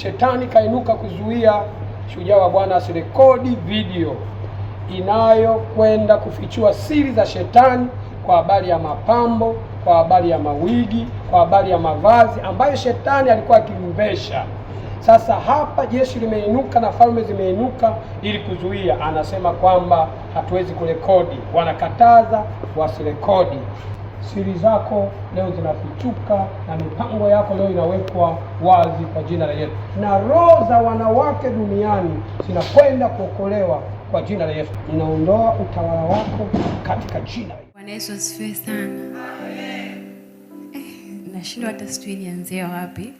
Shetani kainuka kuzuia Shujaa wa Bwana asirekodi video inayokwenda kufichua siri za shetani kwa habari ya mapambo, kwa habari ya mawigi, kwa habari ya mavazi ambayo shetani alikuwa akimvesha. Sasa hapa jeshi limeinuka na falme zimeinuka ili kuzuia. Anasema kwamba hatuwezi kurekodi, wanakataza wasirekodi. Siri zako leo zinafichuka na mipango yako leo inawekwa wazi kwa jina la Yesu, na roho za wanawake duniani zinakwenda kuokolewa kwa jina la Yesu. Ninaondoa utawala wako katika jina la Yesu. Bwana Yesu asifiwe sana. Nashindwa hata sijui nianzie wapi,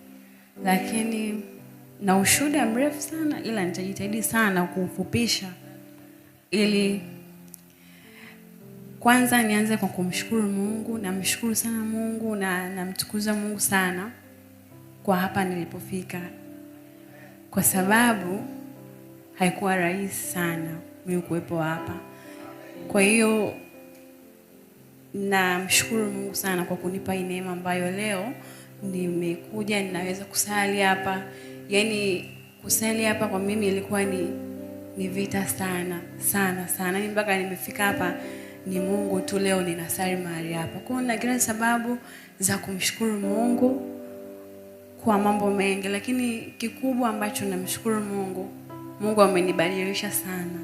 lakini na ushuhuda mrefu sana, ila nitajitahidi sana kuufupisha. Ili kwanza nianze kwa kumshukuru Mungu. Namshukuru sana Mungu na namtukuza Mungu sana kwa hapa nilipofika, kwa sababu haikuwa rahisi sana mimi kuwepo hapa. Kwa hiyo namshukuru Mungu sana kwa kunipa neema ambayo leo nimekuja ninaweza kusali hapa. Yaani kusali hapa kwa mimi ilikuwa ni vita sana sana sana. Ni mpaka nimefika hapa ni Mungu tu leo ninasali mahali hapa. Kwa hiyo nina kila sababu za kumshukuru Mungu kwa mambo mengi, lakini kikubwa ambacho namshukuru Mungu, Mungu amenibadilisha sana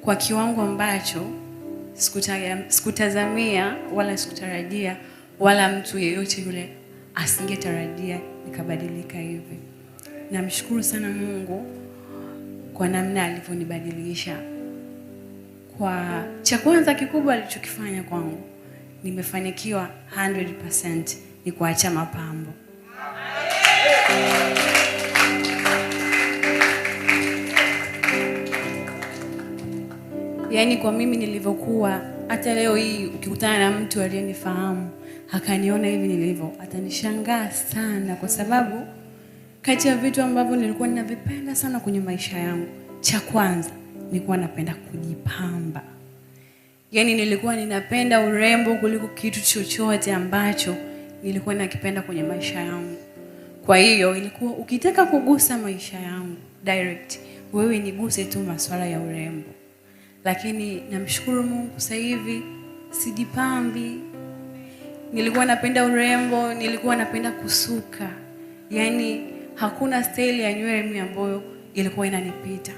kwa kiwango ambacho sikutazamia wala sikutarajia, wala mtu yeyote yule asingetarajia nikabadilika hivi. Namshukuru sana Mungu kwa namna alivyonibadilisha. Kwa cha kwanza kikubwa alichokifanya kwangu, nimefanikiwa 100% ni kuacha mapambo. Yaani kwa mimi nilivyokuwa, hata leo hii ukikutana na mtu aliyenifahamu akaniona hivi nilivyo, atanishangaa sana, kwa sababu kati ya vitu ambavyo nilikuwa ninavipenda sana kwenye maisha yangu, cha kwanza nilikuwa napenda kujipamba. Yaani nilikuwa ninapenda urembo kuliko kitu chochote ambacho nilikuwa nakipenda kwenye maisha yangu. Kwa hiyo ilikuwa ukitaka kugusa maisha yangu direct, wewe niguse tu masuala ya urembo. Lakini namshukuru Mungu sasa hivi sijipambi. Nilikuwa napenda urembo, nilikuwa napenda kusuka. Yaani hakuna style ya nywele mimi ambayo ilikuwa inanipita.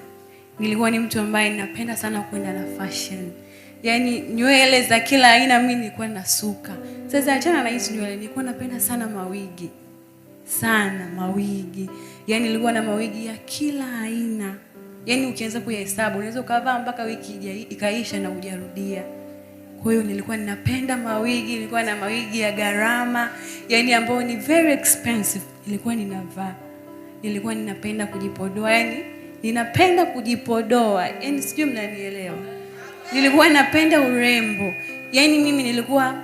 Nilikuwa ni mtu ambaye ninapenda sana kwenda na fashion. Yaani nywele za kila aina mimi nilikuwa nasuka. Sasa achana na hizo nywele, nilikuwa napenda sana mawigi. Sana mawigi. Yaani nilikuwa na mawigi ya kila aina. Yaani ukianza kuhesabu unaweza ukavaa mpaka wiki ikaisha na hujarudia. Kwa hiyo nilikuwa ninapenda mawigi, nilikuwa na mawigi ya gharama, yaani ambayo ni very expensive, nilikuwa ninavaa. Nilikuwa ninapenda kujipodoa, yaani ninapenda kujipodoa, yaani sijui mnanielewa. Nilikuwa napenda urembo. Yaani mimi nilikuwa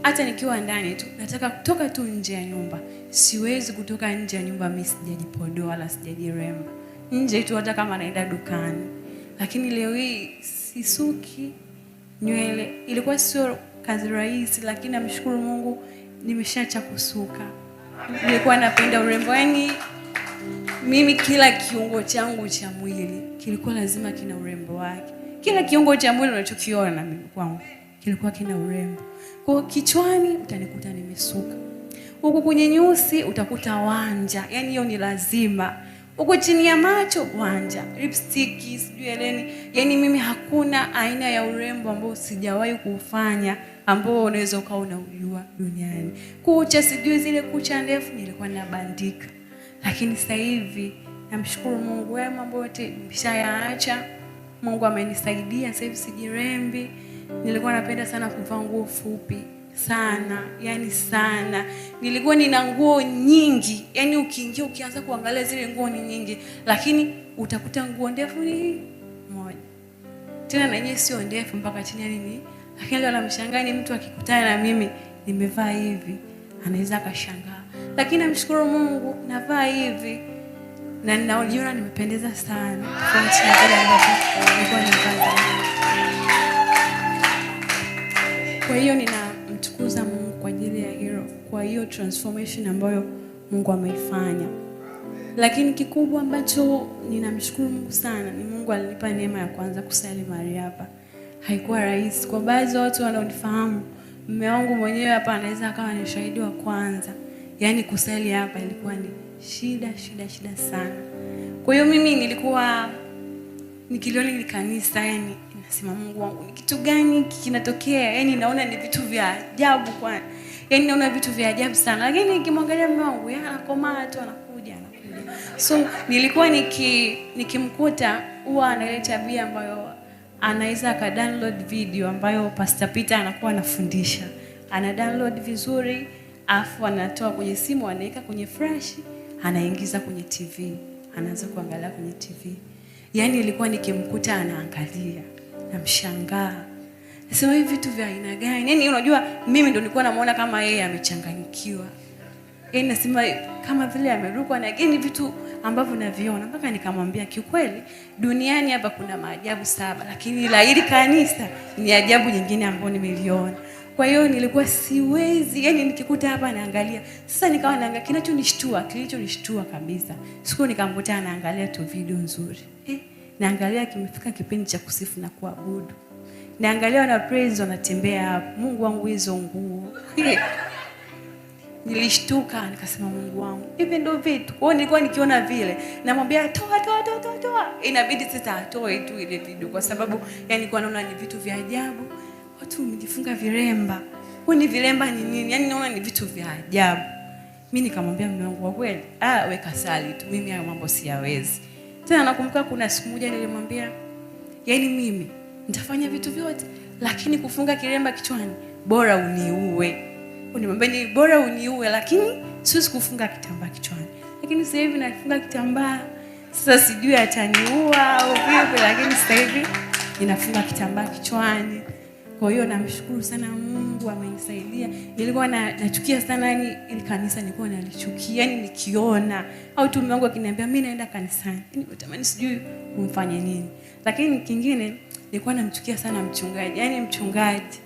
hata nikiwa ndani tu nataka kutoka tu nje ya nyumba. Siwezi kutoka nje ya nyumba mimi sijajipodoa wala sijajiremba. Nje tu hata kama naenda dukani. Lakini leo hii sisuki nywele. Ilikuwa sio kazi rahisi, lakini namshukuru Mungu nimeshaacha kusuka. Nilikuwa napenda urembo. Yaani mimi kila kiungo changu cha mwili kilikuwa lazima kina urembo wake. Kila kiungo cha mwili unachokiona mimi kwangu kilikuwa kina urembo. Kwa kichwani utanikuta nimesuka. Huko kwenye nyusi utakuta wanja. Yaani hiyo ni lazima. Huko chini ya macho wanja, lipstick, sijui eleni. Yaani mimi hakuna aina ya urembo ambao sijawahi kufanya ambao unaweza ukawa unaujua duniani. Kucha, sijui zile kucha ndefu nilikuwa nabandika. Lakini sasa hivi namshukuru Mungu, wewe mambo yote nimeshayaacha. Mungu amenisaidia, sasa hivi sijirembi. Nilikuwa napenda sana kuvaa nguo fupi sana, yani sana. Nilikuwa nina nguo nyingi, yani ukiingia ukianza kuangalia zile nguo ni nyingi, lakini utakuta nguo ndefu ni moja. Tena na yenyewe sio ndefu mpaka chini yani ni. Lakini leo namshangaa ni mtu akikutana na mimi nimevaa hivi, anaweza akashangaa. Lakini namshukuru Mungu navaa hivi na ninajiona nimependeza sana. Tofauti na vile ambavyo nilikuwa navaa. Kwa hiyo ninamtukuza Mungu kwa ajili ya hilo, kwa hiyo transformation ambayo Mungu ameifanya. Lakini kikubwa ambacho ninamshukuru Mungu sana ni Mungu alinipa neema ya kwanza kusali mahali hapa. Haikuwa rahisi. Kwa baadhi ya watu wanaonifahamu, mume wangu mwenyewe hapa anaweza akawa ni shahidi wa kwanza. Yaani kusali hapa ilikuwa ni shida sana. Kwa hiyo mimi nilikuwa nikiliona ile kanisa, yani nasema Mungu wangu, ni kitu gani kinatokea? Yani naona ni vitu vya ajabu kwani. Yani naona vitu vya ajabu sana. Lakini nikimwangalia mume wangu, yeye anakomaa tu, anakuja. So nilikuwa nikimkuta huwa ana ile tabia ambayo anaweza ka download video ambayo Pastor Peter anakuwa anafundisha. Ana download vizuri, afu anatoa kwenye simu, anaweka kwenye flash, anaingiza kwenye TV. Anaanza kuangalia kwenye TV. Yaani ilikuwa nikimkuta anaangalia, namshangaa. Sasa hivi vitu vya aina gani? Yaani unajua mimi ndo nilikuwa namuona kama yeye amechanganyikiwa. Yaani nasema kama vile amerukwa na gani vitu ambavyo naviona, mpaka nikamwambia kiukweli duniani hapa kuna maajabu 7, lakini la hili kanisa ni ajabu nyingine ambayo nimeliona. Kwa hiyo nilikuwa siwezi, yani nikikuta hapa naangalia. Sasa nikawa naangalia kilichonishtua kabisa. Siku nikamkuta anaangalia tu video nzuri. Naangalia kimefika kipindi cha kusifu na kuabudu. Naangalia wana praise wanatembea hapo. Mungu wangu hizo nguo. Nilishtuka nikasema Mungu wangu, hivi ndio vitu. Kwa hiyo nilikuwa nikiona vile, namwambia toa. Inabidi sasa atoe tu ile video kwa sababu yani nilikuwa naona ni vitu vya ajabu. Watu wamejifunga viremba. Ni viremba ni nini? Yani naona ni vitu vya ajabu. Mimi nikamwambia mume wangu, kwa kweli, weka sali tu, mimi hayo mambo siyawezi. Tena nakumbuka kuna siku moja nilimwambia, yani mimi nitafanya vitu vyote, lakini kufunga kiremba kichwani bora uniue. Unimwambia ni bora uniue, lakini siwezi kufunga kitambaa kichwani. Lakini sasa hivi nafunga kitambaa. Sasa sijui ataniua au vipi, lakini sasa hivi ninafunga kitambaa kichwani. Kwa hiyo namshukuru sana Mungu amenisaidia. Nilikuwa nachukia sana yani ile kanisa, nilikuwa nalichukia yani nikiona au tu Mungu akiniambia mimi naenda kanisani. Yani natamani sijui kumfanya nini. Lakini kingine nilikuwa namchukia sana mchungaji. Yani mchungaji.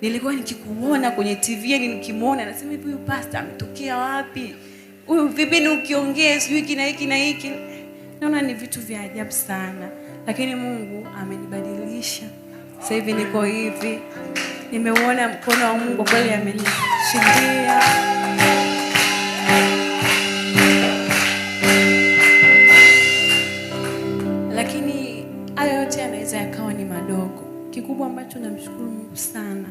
Nilikuwa nikikuona kwenye TV, yani nikimuona nasema hivi huyu pastor ametokea wapi? Huyu vipi ni ukiongea sijui kina hiki na hiki. Naona ni vitu vya ajabu sana. Lakini Mungu amenibadilisha. Sasa hivi niko hivi. Nimeuona mkono wa Mungu kweli amenishindia. Lakini hayo yote yanaweza yakawa ni madogo. Kikubwa ambacho namshukuru Mungu sana,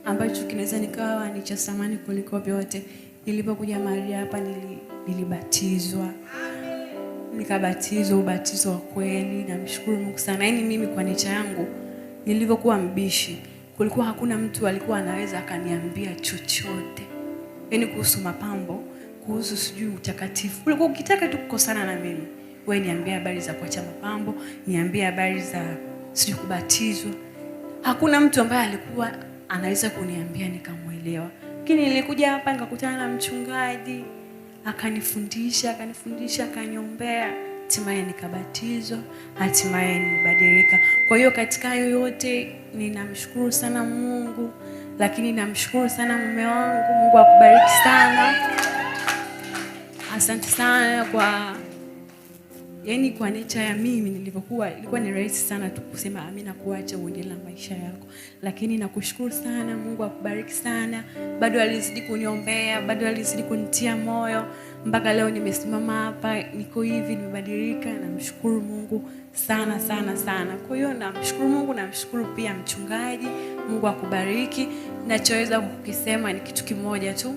ambacho kinaweza nikawa ni cha thamani kuliko vyote, nilipokuja mahali hapa nilibatizwa. Nikabatizwa ubatizo wa kweli. Namshukuru Mungu sana. Yaani mimi kwa nature yangu nilivyokuwa mbishi, kulikuwa hakuna mtu alikuwa anaweza akaniambia chochote. Yaani kuhusu mapambo, kuhusu sijui utakatifu. Ulikuwa ukitaka tu kukosana na mimi, wewe niambie habari za kuacha mapambo, niambie habari za sijui kubatizwa. Hakuna mtu ambaye alikuwa anaweza kuniambia nikamuelewa. Lakini nilikuja hapa nikakutana na mchungaji, akanifundisha, akaniombea, hatimaye nikabatizwa, hatimaye nimebadilika. Kwa hiyo katika hayo yote ninamshukuru sana Mungu, lakini namshukuru sana mume wangu. Mungu akubariki sana. Asante sana kwa nature ya mimi nilivyokuwa, ilikuwa ni rahisi sana tu kusema amina kuacha uendelee na maisha yako. Lakini nakushukuru sana, Mungu akubariki sana. Bado alizidi kuniombea, bado alizidi kunitia moyo mpaka leo nimesimama hapa, niko hivi, nimebadilika. Namshukuru Mungu sana. Kwa hiyo namshukuru Mungu, namshukuru pia mchungaji. Mungu akubariki. Nachoweza kukisema ni kitu kimoja tu.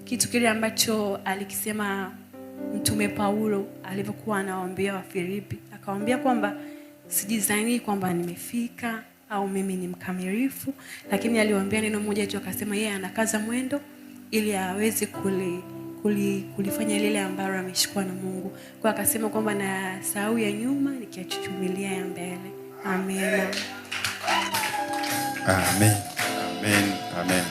Kitu kile ambacho alikisema Mtume Paulo alipokuwa anawaambia Wafilipi, akawaambia kwamba sijizani kwamba nimefika au mimi ni mkamilifu, lakini aliwaambia neno moja tu, akasema yeye anakaza mwendo ili aweze kulifanya lile ambalo ameshikwa na Mungu. Kwa akasema kwamba na sahau ya nyuma nikiachuchumilia ya mbele. Amen. Amen.